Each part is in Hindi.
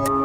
हेलो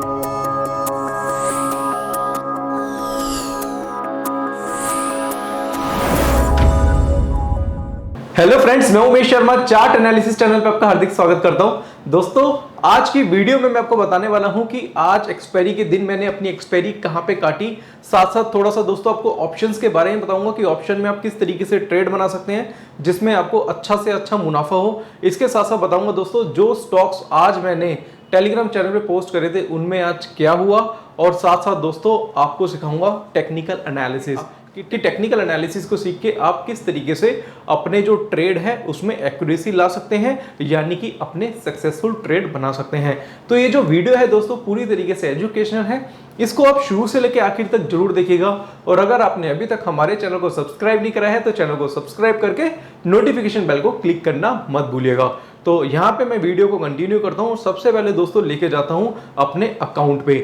फ्रेंड्स, मैं Umesh Sharma chart analysis channel पे आपका हार्दिक स्वागत करता हूं। दोस्तों, आज की वीडियो में मैं आपको बताने वाला हूं कि आज एक्सपायरी के दिन मैंने अपनी एक्सपायरी कहां पे काटी। साथ साथ थोड़ा सा दोस्तों आपको ऑप्शंस के बारे में बताऊंगा कि ऑप्शन में आप किस तरीके से ट्रेड बना सकते हैं जिसमें आपको अच्छा से अच्छा मुनाफा हो। इसके साथ साथ बताऊंगा दोस्तों जो स्टॉक्स आज मैंने टेलीग्राम चैनल पे पोस्ट करे थे उनमें आज क्या हुआ, और साथ साथ दोस्तों आपको सिखाऊंगा टेक्निकल एनालिसिस कि टेक्निकल एनालिसिस को सीख के आप किस तरीके से अपने जो ट्रेड है उसमें एक्यूरेसी ला सकते हैं, यानी कि अपने सक्सेसफुल ट्रेड बना सकते हैं। तो ये जो वीडियो है दोस्तों पूरी तरीके से एजुकेशनल है, इसको आप शुरू से लेकर आखिर तक जरूर देखिएगा। और अगर आपने अभी तक हमारे चैनल को सब्सक्राइब नहीं करा है तो चैनल को सब्सक्राइब करके नोटिफिकेशन बेल को क्लिक करना मत भूलिएगा। तो यहाँ पे मैं वीडियो को कंटिन्यू करता हूँ। सबसे पहले दोस्तों लेके जाता हूँ अपने अकाउंट पे,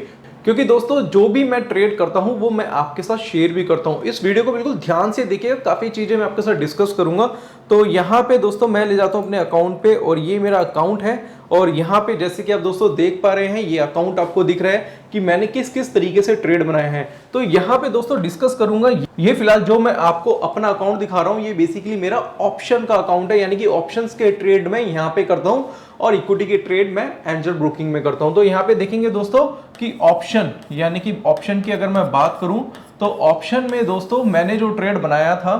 क्योंकि दोस्तों जो भी मैं ट्रेड करता हूं वो मैं आपके साथ शेयर भी करता हूं। इस वीडियो को बिल्कुल ध्यान से देखिए, काफी चीजें मैं आपके साथ डिस्कस करूंगा। तो यहाँ पे दोस्तों मैं ले जाता हूं अपने अकाउंट पे, और ये मेरा अकाउंट है। और यहाँ पे जैसे कि आप दोस्तों देख पा रहे हैं ये अकाउंट आपको दिख रहा है कि मैंने किस किस तरीके से ट्रेड बनाए हैं। तो यहाँ पे दोस्तों डिस्कस करूंगा। ये फिलहाल जो मैं आपको अपना अकाउंट दिखा रहा हूँ ये बेसिकली मेरा ऑप्शन का अकाउंट है, यानी कि ऑप्शंस के ट्रेड में यहाँ पे करता हूँ और इक्विटी के ट्रेड में एंजल ब्रोकिंग में करता हूं। तो यहाँ पे देखेंगे दोस्तों कि ऑप्शन, यानी कि ऑप्शन की अगर मैं बात करूं तो ऑप्शन में दोस्तों मैंने जो ट्रेड बनाया था,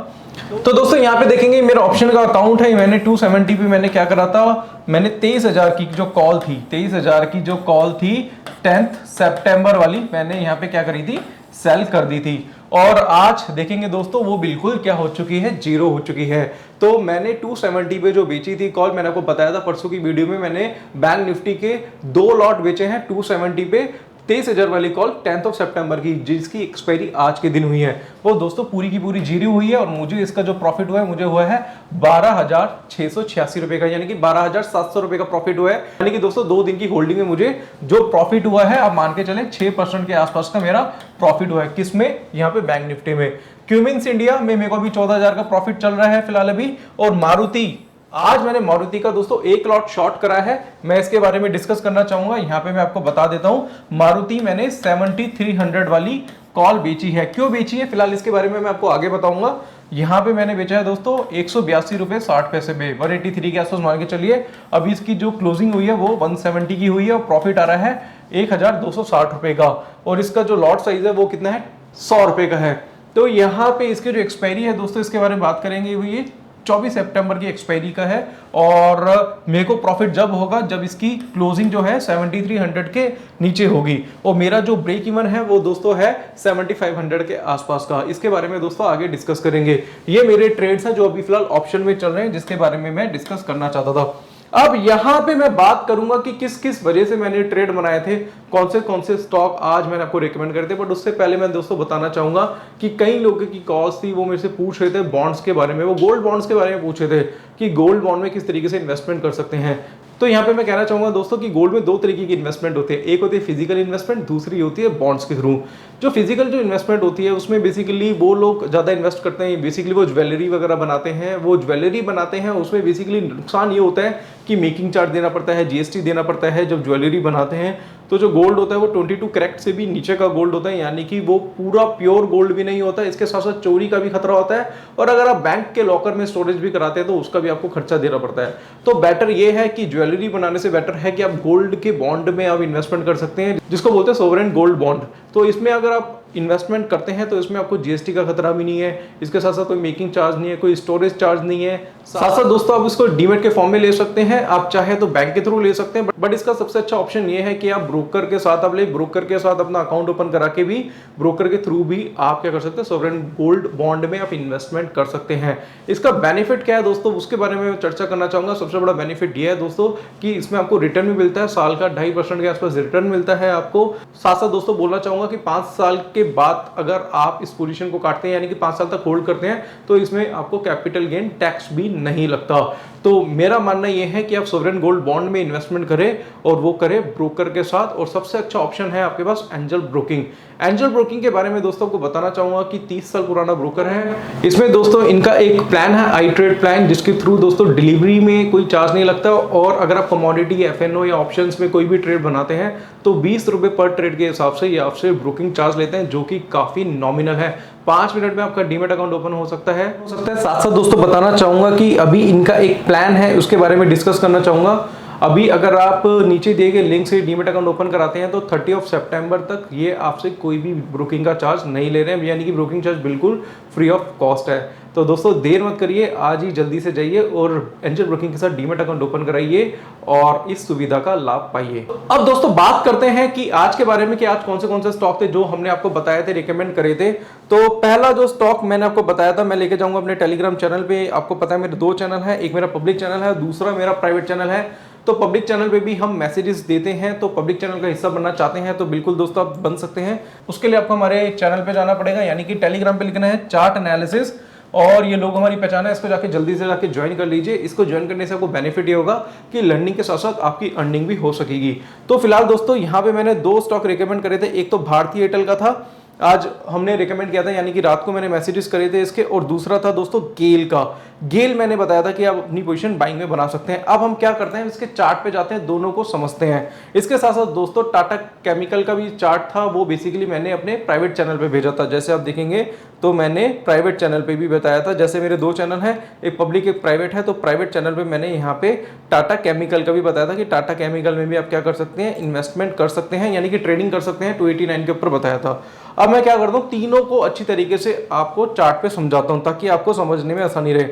तो दोस्तों यहाँ पे देखेंगे मेरा ऑप्शन का अकाउंट है। मैंने 270 पे मैंने क्या करा था, मैंने 23,000 की जो कॉल थी, 23,000 की जो कॉल थी 10 सितंबर वाली, मैंने यहाँ पे क्या करी थी, सेल कर दी थी। और आज देखेंगे दोस्तों वो बिल्कुल क्या हो चुकी है, जीरो हो चुकी है। तो मैंने 270 पे जो बेची थी कॉल, मैंने आपको बताया था परसों की वीडियो में, मैंने बैंक निफ्टी के 2 लॉट बेचे हैं 270 पे 23,000 वाली कॉल 10 सितंबर की, जिसकी एक्सपायरी आज के दिन हुई है। वो दोस्तों पूरी की पूरी जीरो हुई है और मुझे इसका जो प्रॉफिट हुआ है मुझे हुआ है 12,686 रुपए का, यानी कि 12,700 रुपए का प्रॉफिट हुआ है। यानी कि दोस्तों 2 दिन की होल्डिंग में मुझे जो प्रॉफिट हुआ है आप मान के चले 6% के आसपास का मेरा प्रॉफिट हुआ है। किसमें, यहाँ पे बैंक निफ्टी में। क्यूमिंस इंडिया में मेरे को अभी 14,000 का प्रॉफिट चल रहा है फिलहाल अभी। और मारुति, आज मैंने मारुति का दोस्तों 1 लॉट शॉर्ट करा है, मैं इसके बारे में डिस्कस करना चाहूंगा। यहाँ पे मैं आपको बता देता हूं, मारुति मैंने 7300 वाली कॉल बेची है। क्यों बेची है फिलहाल इसके बारे में मैं आपको आगे बताऊंगा। यहाँ पे मैंने बेचा है दोस्तों 182 रुपए 60 पैसे पे, 183 के आसपास मान के चलिए। अभी इसकी जो क्लोजिंग हुई है वो 170 की हुई है और प्रॉफिट आ रहा है 1,260 रुपए का। और इसका जो लॉट साइज है वो कितना है, 100 रुपए का है। तो यहाँ पे इसकी जो एक्सपायरी है दोस्तों इसके बारे में बात करेंगे, वो ये 24 सितंबर की एक्सपायरी का है। और मेरे को प्रॉफिट जब होगा जब इसकी क्लोजिंग जो है 7300 के नीचे होगी, और मेरा जो ब्रेक इवन है वो दोस्तों है 7500 के आसपास का। इसके बारे में दोस्तों आगे डिस्कस करेंगे। ये मेरे ट्रेड्स हैं जो अभी फिलहाल ऑप्शन में चल रहे हैं, जिसके बारे में मैं डिस्कस करना चाहता था। अब यहां पे मैं बात करूंगा कि किस किस वजह से मैंने ट्रेड बनाए थे, कौन से स्टॉक आज मैंने आपको रेकमेंड करे थे। बट उससे पहले मैं दोस्तों बताना चाहूंगा कि कई लोगों की कॉल्स थी, वो मेरे से पूछ रहे थे बॉन्ड्स के बारे में, वो गोल्ड बॉन्ड्स के बारे में पूछ रहे थे कि गोल्ड बॉन्ड में किस तरीके से इन्वेस्टमेंट कर सकते हैं। तो यहाँ पे मैं कहना चाहूंगा दोस्तों कि गोल्ड में 2 तरीके की इन्वेस्टमेंट होती है, एक होती है फिजिकल इन्वेस्टमेंट, दूसरी होती है बॉन्ड्स के थ्रू। जो फिजिकल जो इन्वेस्टमेंट होती है उसमें बेसिकली वो लोग ज्यादा इन्वेस्ट करते हैं, बेसिकली वो ज्वेलरी वगैरह बनाते हैं, वो ज्वेलरी बनाते हैं। उसमें बेसिकली नुकसान ये होता है कि मेकिंग चार्ज देना पड़ता है, जीएसटी देना पड़ता है जब ज्वेलरी बनाते हैं। तो जो गोल्ड होता है वो 22 कैरेट से भी नीचे का गोल्ड होता है, यानी कि वो पूरा प्योर गोल्ड भी नहीं होता है। इसके साथ साथ चोरी का भी खतरा होता है, और अगर आप बैंक के लॉकर में स्टोरेज भी कराते हैं तो उसका भी आपको खर्चा देना पड़ता है। तो बेटर ये है कि ज्वेलरी बनाने से बेटर है कि आप गोल्ड के बॉन्ड में आप इन्वेस्टमेंट कर सकते हैं, जिसको बोलते हैं सोवरेन गोल्ड बॉन्ड। तो इसमें अगर आप इन्वेस्टमेंट करते हैं तो इसमें आपको जीएसटी का खतरा भी नहीं है, इसके साथ साथ कोई मेकिंग चार्ज नहीं है, कोई स्टोरेज चार्ज नहीं है। साथ साथ दोस्तों आप इसको डीमेट के फॉर्म में ले सकते हैं, आप चाहे तो बैंक के थ्रू ले सकते हैं। बट इसका सबसे अच्छा ऑप्शन ये है कि आप ब्रोकर के साथ आप ले, ब्रोकर के साथ अपना अकाउंट ओपन करा के भी ब्रोकर के थ्रू भी आप क्या कर सकते हैं, सोवरेन गोल्ड बॉन्ड में आप इन्वेस्टमेंट कर सकते हैं। इसका बेनिफिट क्या है दोस्तों उसके बारे में चर्चा करना चाहूंगा। सबसे बड़ा बेनिफिट ये है दोस्तों कि इसमें आपको रिटर्न भी मिलता है, साल का 2.5% के आसपास रिटर्न मिलता है आपको। साथ साथ दोस्तों बोलना चाहूंगा कि 5 साल के बाद अगर आप इस पोजीशन को काटते हैं, यानी कि 5 साल तक होल्ड करते हैं, तो इसमें आपको कैपिटल गेन टैक्स भी नहीं लगता। तो मेरा मानना यह है कि आप सोवरेन गोल्ड बॉन्ड में इन्वेस्टमेंट करें और वो करें ब्रोकर के साथ। और सबसे अच्छा ऑप्शन है आपके पास एंजल ब्रोकिंग। एंजल ब्रोकिंग के बारे में दोस्तों को बताना चाहूंगा कि 30 साल पुराना ब्रोकर है। इसमें दोस्तों इनका एक प्लान है आई ट्रेड प्लान, जिसके थ्रू दोस्तों डिलीवरी में कोई चार्ज नहीं लगता। और अगर आप कमोडिटी, एफएनओ या ऑप्शंस में कोई भी ट्रेड बनाते हैं तो 20 रुपए पर ट्रेड के हिसाब से ये आपसे ब्रोकिंग चार्ज लेते हैं, जो कि काफी नॉमिनल है। 5 मिनट में आपका डीमेट अकाउंट ओपन हो सकता है। साथ साथ दोस्तों बताना चाहूंगा कि अभी इनका एक प्लान है, उसके बारे में डिस्कस करना चाहूंगा। अभी अगर आप नीचे दिए गए लिंक से डीमेट अकाउंट ओपन कराते हैं तो 30 सितंबर तक ये आपसे कोई भी ब्रोकिंग का चार्ज नहीं ले रहे हैं, यानी कि ब्रोकिंग चार्ज बिल्कुल फ्री ऑफ कॉस्ट है। तो दोस्तों देर मत करिए, आज ही जल्दी से जाइए और एंजल ब्रोकिंग के साथ डीमेट अकाउंट ओपन कराइए और इस सुविधा का लाभ पाइए। अब दोस्तों बात करते हैं कि आज के बारे में कि आज कौन से स्टॉक थे जो हमने आपको बताए थे, रिकमेंड करे थे। तो पहला जो स्टॉक मैंने आपको बताया था, मैं लेके जाऊंगा अपने टेलीग्राम चैनल पे। आपको पता है मेरे 2 चैनल है, एक मेरा पब्लिक चैनल है, दूसरा मेरा प्राइवेट चैनल है। तो पब्लिक चैनल पे भी हम मैसेजेस देते हैं, तो पब्लिक चैनल का हिस्सा बनना चाहते हैं तो बिल्कुल दोस्तों आप बन सकते हैं। उसके लिए आपको हमारे चैनल पे जाना पड़ेगा, यानी कि टेलीग्राम पे लिखना है चार्ट एनालिसिस, और ये लोग हमारी पहचान है। इसको जाके जल्दी से जाके ज्वाइन कर लीजिए। इसको ज्वाइन करने से आपको बेनिफिट ये होगा कि लर्निंग के साथ साथ आपकी अर्निंग भी हो सकेगी। तो फिलहाल दोस्तों यहाँ पे मैंने 2 स्टॉक रिकमेंड करे थे, एक तो भारती एयरटेल का था, आज हमने रिकमेंड किया था, यानी कि रात को मैंने मैसेजेस करे थे इसके। और दूसरा था दोस्तों गेल का। गेल मैंने बताया था कि आप अपनी पोजीशन बाइंग में बना सकते हैं। अब हम क्या करते हैं, इसके चार्ट पे जाते हैं, दोनों को समझते हैं। इसके साथ साथ दोस्तों टाटा केमिकल का भी चार्ट था, वो बेसिकली मैंने अपने प्राइवेट चैनल पे भेजा था। जैसे आप देखेंगे तो मैंने प्राइवेट चैनल पे भी बताया था। जैसे मेरे 2 चैनल हैं, एक पब्लिक एक प्राइवेट है, तो प्राइवेट चैनल पे मैंने यहाँ पे टाटा केमिकल का भी बताया था कि टाटा केमिकल में भी आप क्या कर सकते हैं, इन्वेस्टमेंट कर सकते हैं, यानी कि ट्रेडिंग कर सकते हैं। 289 के ऊपर बताया था। अब मैं क्या करता हूँ, तीनों को अच्छी तरीके से आपको चार्ट पे समझाता हूँ ताकि आपको समझने में आसानी रहे।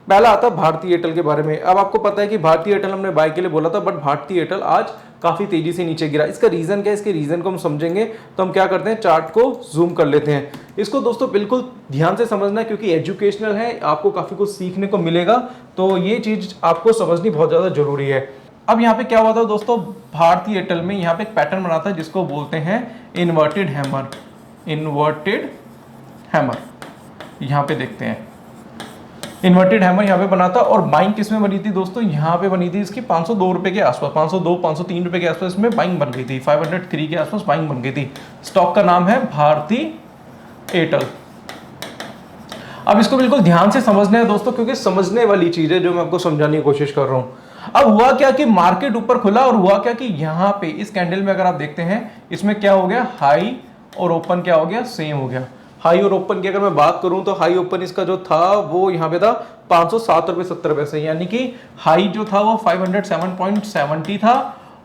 पहला आता है भारती एयरटेल के बारे में। अब आपको पता है कि भारती एयरटेल हमने बाय के लिए बोला था, बट भारती एयरटेल आज काफी तेजी से नीचे गिरा। इसका रीजन क्या है, इसके रीजन को हम समझेंगे तो हम क्या करते हैं, चार्ट को जूम कर लेते हैं। इसको दोस्तों बिल्कुल ध्यान से समझना है क्योंकि एजुकेशनल है, आपको काफी कुछ सीखने को मिलेगा। तो ये चीज आपको समझनी बहुत ज्यादा जरूरी है। अब यहाँ पे क्या हुआ था दोस्तों, भारती एयरटेल में यहाँ पे एक पैटर्न बना था जिसको बोलते हैं इन्वर्टेड हैमर। इन्वर्टेड हैमर यहाँ पे देखते हैं, इन्वर्टेड हैमर यहाँ पे बना था। और बाइंग किसमें बनी थी दोस्तों, यहाँ पे बनी थी इसकी 502 रुपए के आसपास, 502-503 रुपए के आसपास इसमें बाइंग बन गई थी। 503 के आसपास बाइंग बन गई थी। स्टॉक का नाम है भारती एयरटेल। अब इसको बिल्कुल ध्यान से समझना है दोस्तों, क्योंकि समझने वाली चीज है जो मैं आपको समझाने की कोशिश कर रहा हूँ। अब हुआ क्या कि मार्केट ऊपर खुला और हुआ क्या कि यहाँ पे इस कैंडल में अगर आप देखते हैं, इसमें क्या हो गया, हाई और ओपन क्या हो गया, सेम हो गया। हाई और ओपन की अगर मैं बात करूं तो हाई ओपन इसका जो था वो यहाँ पे था 507 रुपए 70 पैसे, यानी कि हाई जो था वो 507.70 था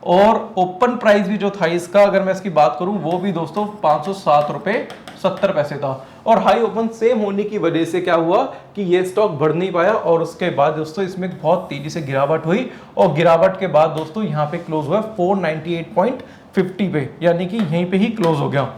और ओपन प्राइस भी जो था इसका, अगर मैं इसकी बात करूं, वो भी दोस्तों 507 रुपए 70 पैसे था। और हाई ओपन सेम होने की वजह से क्या हुआ कि ये स्टॉक बढ़ नहीं पाया और उसके बाद दोस्तों इसमें बहुत तेजी से गिरावट हुई। और गिरावट के बाद दोस्तों यहाँ पे क्लोज हुआ 498.50 पे, यानी कि यहीं पे ही क्लोज हो गया।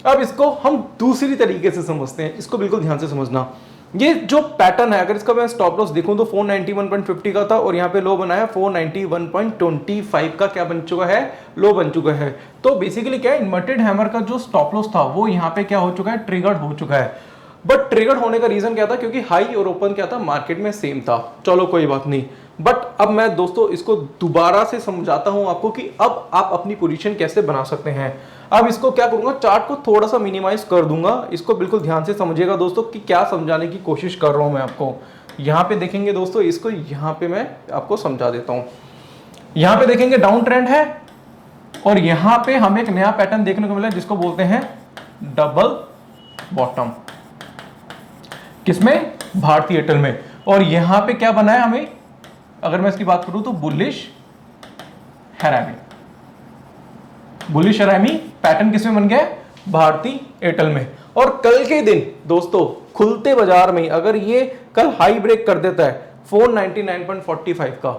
अब इसको हम दूसरी तरीके से समझते हैं, इसको बिल्कुल ध्यान से समझना। ये जो पैटर्न है, अगर इसका मैं स्टॉप लॉस देखूं तो 491.50 का था और यहाँ पे लो बनाया 491.25 का क्या बन चुका है, लो बन चुका है। तो बेसिकली क्या है, इन्वर्टेड हैमर का जो स्टॉप लॉस था वो यहाँ पे क्या हो चुका है, ट्रिगर्ड हो चुका है। बट ट्रिगर्ड होने का रीजन क्या था, क्योंकि हाई और ओपन क्या था, मार्केट में सेम था। चलो कोई बात नहीं, बट अब मैं दोस्तों इसको दोबारा से समझाता हूं आपको कि अब आप अपनी पोजीशन कैसे बना सकते हैं। अब इसको क्या करूंगा, चार्ट को थोड़ा सा मिनिमाइज कर दूंगा। इसको बिल्कुल ध्यान से समझिएगा दोस्तों कि क्या समझाने की कोशिश कर रहा हूं मैं आपको। यहां पे देखेंगे दोस्तों, इसको यहां पे मैं आपको समझा देता हूं। यहां पे देखेंगे डाउन ट्रेंड है और यहां पे हमें एक नया पैटर्न देखने को मिला जिसको बोलते हैं डबल बॉटम। किसमें, भारती एयरटेल में। और यहां पे क्या बना है हमें, अगर मैं इसकी बात करूं तो बुलिश हैरामी। बुलिश हैरामी पैटर्न किसमें बन गया, भारती एयरटेल में। और कल के दिन दोस्तों खुलते बाजार में अगर ये कल हाई ब्रेक कर देता है 499.45 का,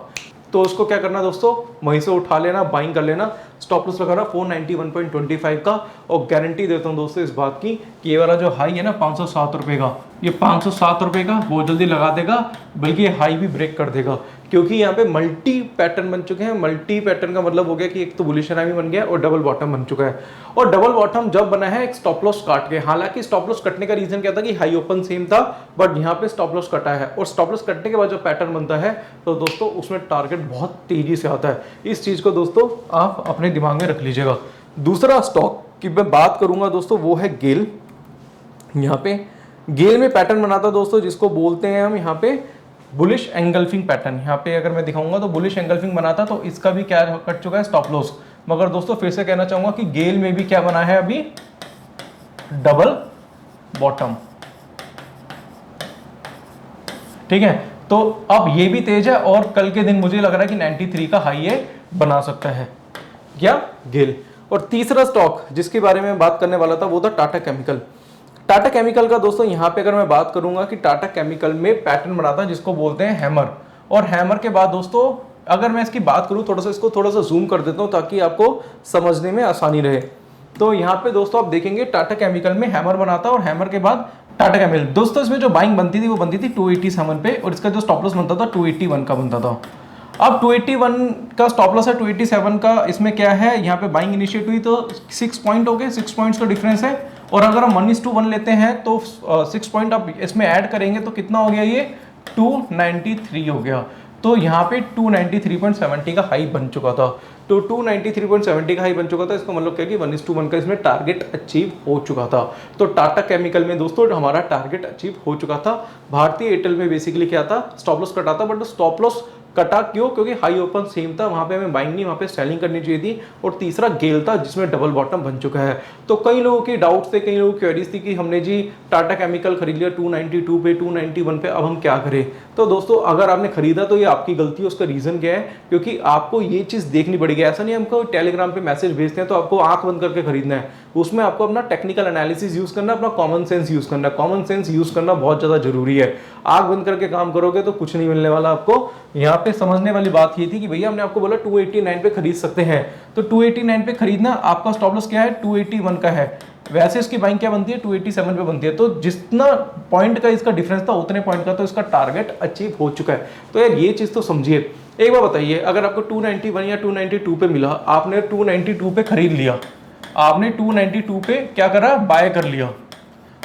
तो उसको क्या करना दोस्तों, वहीं से उठा लेना, बाइंग कर लेना, स्टॉप लॉस लगाना 491.25 का। और गारंटी देता हूं दोस्तों इस बात की कि ये वाला जो हाई है ना 507 रुपए का, ये 507 रुपए का बहुत जल्दी लगा देगा, बल्कि ये हाई भी ब्रेक कर देगा। क्योंकि यहाँ पे मल्टी पैटर्न बन चुके हैं। मल्टी पैटर्न का मतलब हो गया कि एक तो बुलिश एनआईवी बन गया और डबल बॉटम बन चुका है। और डबल बॉटम जब बना है एक स्टॉप लॉस काट के, हालांकि स्टॉप लॉस कटने का रीजन क्या था कि हाई ओपन सेम था, बट यहाँ पे स्टॉप लॉस कटा है। और स्टॉप लॉस कटने के बाद जो पैटर्न बनता है तो दोस्तों उसमें टारगेट बहुत तेजी से आता है। इस चीज को दोस्तों आप अपने दिमाग में रख लीजिएगा। दूसरा स्टॉक की मैं बात करूंगा दोस्तों वो है गेल। यहाँ पे गेल में पैटर्न बनाता दोस्तों जिसको बोलते हैं हम यहाँ पे बुलिश एंगल्फिंग पैटर्न। यहाँ पे अगर मैं दिखाऊंगा तो बुलिश एंगल्फिंग बनाता, तो इसका भी क्या कट चुका है, स्टॉप लॉस। मगर दोस्तों फिर से कहना चाहूंगा कि गेल में भी क्या बना है अभी, डबल बॉटम। ठीक है, तो अब ये भी तेज है और कल के दिन मुझे लग रहा है कि 93 का हाई ये बना सकता है क्या, गेल। और तीसरा स्टॉक जिसके बारे में बात करने वाला था वो था टाटा केमिकल। टाटा केमिकल का दोस्तों यहाँ पे अगर मैं बात करूंगा कि टाटा केमिकल में पैटर्न बना था जिसको बोलते हैं हैमर। और हैमर के बाद दोस्तों अगर मैं इसकी बात करूं, इसको थोड़ा सा जूम कर देता हूं ताकि आपको समझने में आसानी रहे। तो यहाँ पे दोस्तों आप देखेंगे टाटा केमिकल में हैमर बना था और हैमर के बाद टाटा केमिकल। दोस्तों इसमें जो बाइंग बनती थी वो बनती थी 287 पे और इसका जो स्टॉप लॉस बनता था 281 का बनता था। अब 281 का स्टॉप लॉस है, 287 का इसमें क्या है, यहाँ पे बाइंग इनिशिएट हुई तो 6 पॉइंट हो गए, 6 पॉइंट्स का डिफरेंस है। और अगर हम 1:1 लेते हैं तो 6 पॉइंट आप इसमें ऐड करेंगे तो कितना हो गया, ये 293 हो गया। तो यहाँ पे 293.70 का हाई बन चुका था। तो 293.70 का हाई बन चुका था, इसका मतलब क्या कि 1:1 का इसमें टारगेट अचीव हो चुका था। तो टाटा केमिकल में दोस्तों हमारा टारगेट अचीव हो चुका था। भारतीय एयरटेल में बेसिकली क्या था, स्टॉप लॉस कटा था, बट स्टॉप लॉस कटा क्यों, क्योंकि हाई ओपन सेम था, वहां पे हमें बाइंग नहीं, वहां पे सेलिंग करनी चाहिए थी। और तीसरा गेल था जिसमें डबल बॉटम बन चुका है। तो कई लोगों की डाउट्स थे, कई लोगों की क्वेरीज थी कि हमने जी टाटा केमिकल खरीद लिया 292 पे, 291 पे, अब हम क्या करें। तो दोस्तों अगर आपने खरीदा तो ये आपकी गलती है, उसका रीजन क्या है, क्योंकि आपको ये चीज देखनी पड़ेगी। ऐसा नहीं हमको टेलीग्राम पे मैसेज भेजते हैं तो आपको आंख बंद करके खरीदना है, उसमें आपको अपना टेक्निकल एनालिसिस यूज करना, अपना कॉमन सेंस यूज करना। कॉमन सेंस यूज करना बहुत ज्यादा जरूरी है। आंख बंद करके काम करोगे तो कुछ नहीं मिलने वाला आपको। यहाँ पे समझने वाली बात ये थी कि भैया हमने आपको बोला 289 पे खरीद सकते हैं, तो 289 पे खरीदना, आपका स्टॉप लॉस क्या है, 281 का है। वैसे इसकी बाइंग क्या बनती है, 287 पे बनती है। तो जितना पॉइंट का इसका डिफरेंस था उतने पॉइंट का तो इसका टारगेट अचीव हो चुका है। तो यार ये चीज तो समझिए। एक बार बताइए, अगर आपको 291 या 292 पे मिला, आपने 292 पे खरीद लिया, आपने 292 पे क्या करा, बाय कर लिया,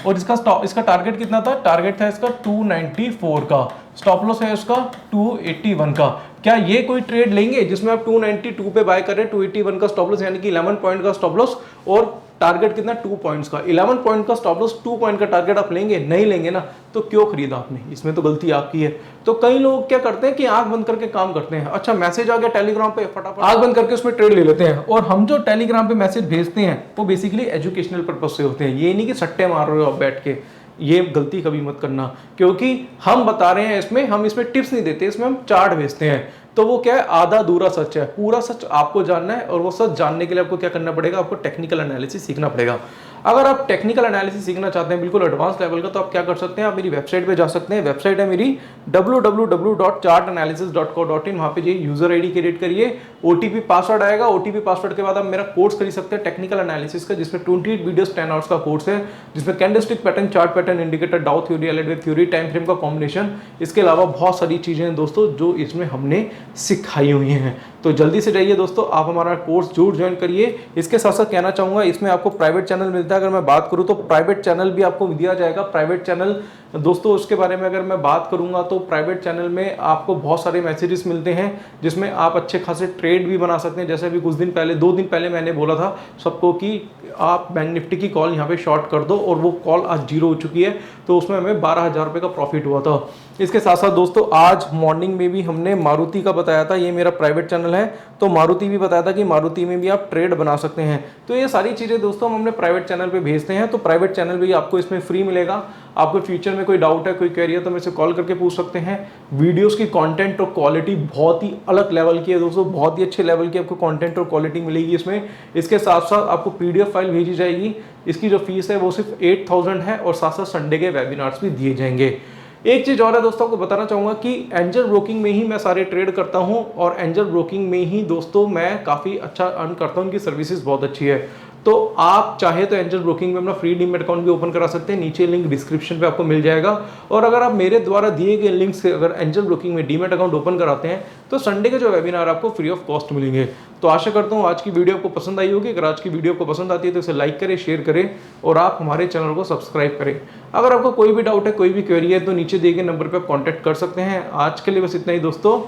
और इसका टारगेट कितना था, टारगेट था इसका 294 का, स्टॉप लॉस है इसका 281 का। क्या ये कोई ट्रेड लेंगे जिसमें आप 292 पे बाय कर रहे हैं, 281 का स्टॉप लॉस, यानी कि 11 पॉइंट का स्टॉप लॉस और टारगेट कितना, 2 पॉइंट्स का। 11 पॉइंट का स्टॉप लॉस, 2 पॉइंट का टारगेट आप लेंगे, नहीं लेंगे ना, तो क्यों खरीदा आपने, इसमें तो गलती आपकी है। तो कई लोग क्या करते हैं कि आंख बंद करके काम करते हैं। अच्छा मैसेज आ गया टेलीग्राम पे, फटाफट आंख बंद करके उसमें ट्रेड ले लेते हैं। और हम जो टेलीग्राम पे मैसेज भेजते हैं वो बेसिकली एजुकेशनल पर्पज से होते हैं, ये नहीं कि सट्टे मार रहे हो आप बैठ के। ये गलती कभी मत करना, क्योंकि हम बता रहे हैं इसमें, हम इसमें टिप्स नहीं देते, इसमें हम चार्ट भेजते हैं। तो वो क्या है, आधा अधूरा सच है, पूरा सच आपको जानना है। और वो सच जानने के लिए आपको क्या करना पड़ेगा, आपको टेक्निकल एनालिसिस सीखना पड़ेगा। अगर आप टेक्निकल एनालिसिस सीखना चाहते हैं बिल्कुल एडवांस लेवल का, तो आप क्या कर सकते हैं, आप मेरी वेबसाइट पे जा सकते हैं। वेबसाइट है मेरी www.chartanalysis.co.in। वहां पे ये यूजर आईडी क्रिएट करिए, ओटीपी पासवर्ड आएगा, ओटीपी पासवर्ड के बाद आप मेरा कोर्स खरीद सकते हैं टेक्निकल एनालिसिस का, जिसमें 28 वीडियोस 10 आवर्स का कोर्स है, जिसमें candlestick pattern, chart pattern, indicator, डाउ theory, LED wave theory, time frame का कॉम्बिनेशन, इसके अलावा बहुत सारी चीजें हैं दोस्तों जो इसमें हमने सिखाई हुई हैं। तो जल्दी से जाइए दोस्तों, आप हमारा कोर्स जरूर ज्वाइन करिए। इसके साथ साथ कहना चाहूंगा, इसमें आपको प्राइवेट चैनल मिलता है। अगर मैं बात करूं तो प्राइवेट चैनल भी आपको दिया जाएगा। प्राइवेट चैनल दोस्तों उसके बारे में अगर मैं बात करूंगा तो प्राइवेट चैनल में आपको बहुत सारे मैसेजेस मिलते हैं, जिसमें आप अच्छे खासे ट्रेड भी बना सकते हैं। जैसे अभी कुछ दिन पहले, 2 दिन पहले मैंने बोला था सबको कि आप बैंक निफ्टी की कॉल यहाँ पे शॉर्ट कर दो, और वो कॉल आज 0 हो चुकी है, तो उसमें हमें 12,000 रुपये का प्रॉफिट हुआ था। इसके साथ साथ दोस्तों आज मॉर्निंग में भी हमने मारुति का बताया था, ये मेरा प्राइवेट चैनल है, तो मारुति भी बताया था कि मारुति में भी आप ट्रेड बना सकते हैं। तो ये सारी चीज़ें दोस्तों हम अपने प्राइवेट चैनल पे भेजते हैं। तो प्राइवेट चैनल भी आपको इसमें फ्री मिलेगा। आपको फ्यूचर में कोई डाउट है, कोई क्वेरी है, तो मेरे से कॉल करके पूछ सकते हैं। वीडियोस की कंटेंट और क्वालिटी बहुत ही अलग लेवल की है दोस्तों, बहुत ही अच्छे लेवल की आपको कंटेंट और क्वालिटी मिलेगी इसमें। इसके साथ साथ आपको पीडीएफ फाइल भेजी जाएगी। इसकी जो फीस है वो सिर्फ 8,000 है, और साथ साथ संडे के वेबिनार्स भी दिए जाएंगे। एक चीज और है दोस्तों, आपको बताना चाहूंगा कि एंजल ब्रोकिंग में ही मैं सारे ट्रेड करता हूं, और एंजल ब्रोकिंग में ही दोस्तों मैं काफी अच्छा अर्न करता हूं, उनकी सर्विसेज बहुत अच्छी है। तो तो आप चाहे तो एंजल ब्रोकिंग में अपना फ्री डीमैट अकाउंट भी ओपन करा सकते हैं। नीचे लिंक डिस्क्रिप्शन पे आपको मिल जाएगा। और अगर आप मेरे द्वारा दिए गए लिंक से अगर एंजल ब्रोकिंग में डीमैट अकाउंट ओपन कराते हैं तो संडे के जो वेबिनार आपको फ्री ऑफ कॉस्ट मिलेंगे। तो आशा करता हूँ आज की वीडियो आपको पसंद आई होगी। अगर आज की वीडियो आपको पसंद आती है तो इसे लाइक करें, शेयर करें और आप हमारे चैनल को सब्सक्राइब करें। अगर आपको कोई भी डाउट है, कोई भी क्वेरी है तो नीचे दिए गए नंबर पर आप कॉन्टैक्ट कर सकते हैं। आज के लिए बस इतना ही दोस्तों,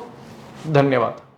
धन्यवाद।